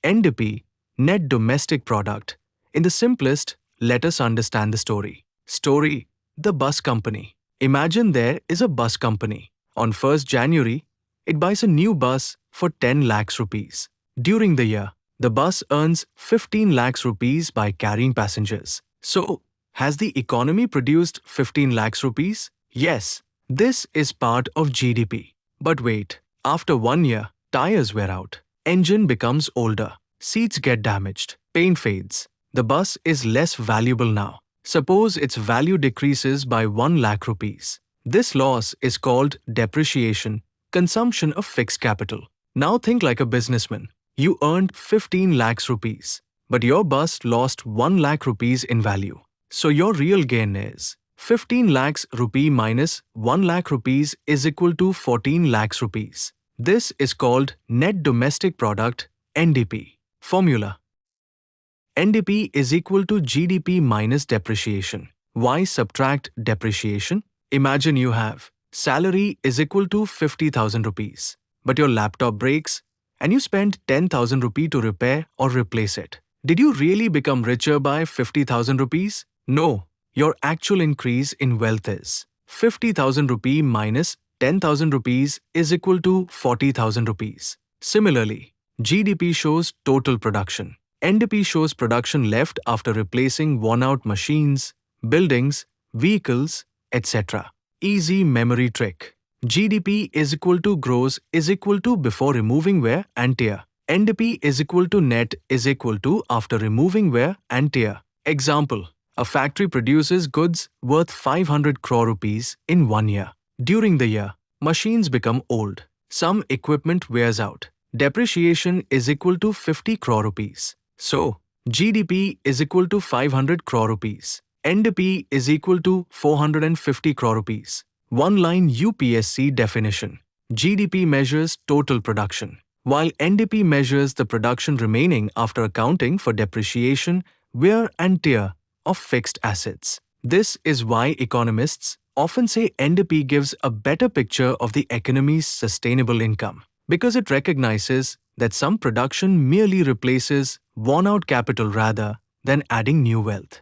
NDP, Net Domestic Product. In the simplest, let us understand the story. Story: the bus company. Imagine there is a bus company. On 1st January, it buys a new bus for 10 lakhs rupees. During the year, the bus earns 15 lakhs rupees by carrying passengers. So, has the economy produced 15 lakhs rupees? Yes, this is part of GDP. But wait, after 1 year, tires wear out, engine becomes older, seats get damaged, paint fades. The bus is less valuable now. Suppose its value decreases by 1 lakh rupees. This loss is called depreciation, consumption of fixed capital. Now think like a businessman. You earned 15 lakhs rupees, but your bus lost 1 lakh rupees in value. So your real gain is 15 lakhs rupee minus 1 lakh rupees is equal to 14 lakhs rupees. This is called Net Domestic Product, NDP. Formula: NDP is equal to GDP minus depreciation. Why subtract depreciation? Imagine you have salary is equal to 50,000 rupees, but your laptop breaks and you spend 10,000 rupees to repair or replace it. Did you really become richer by 50,000 rupees? No, your actual increase in wealth is 50,000 rupees minus 10,000 rupees is equal to 40,000 rupees. Similarly, GDP shows total production. NDP shows production left after replacing worn-out machines, buildings, vehicles, etc. Easy memory trick. GDP is equal to gross is equal to before removing wear and tear. NDP is equal to net is equal to after removing wear and tear. Example: a factory produces goods worth 500 crore rupees in 1 year. During the year, machines become old. Some equipment wears out. Depreciation is equal to 50 crore rupees. So, GDP is equal to 500 crore rupees. NDP is equal to 450 crore rupees. One-line UPSC definition. GDP measures total production, while NDP measures the production remaining after accounting for depreciation, wear and tear of fixed assets. This is why economists often say NDP gives a better picture of the economy's sustainable income, because it recognizes that some production merely replaces worn-out capital rather than adding new wealth.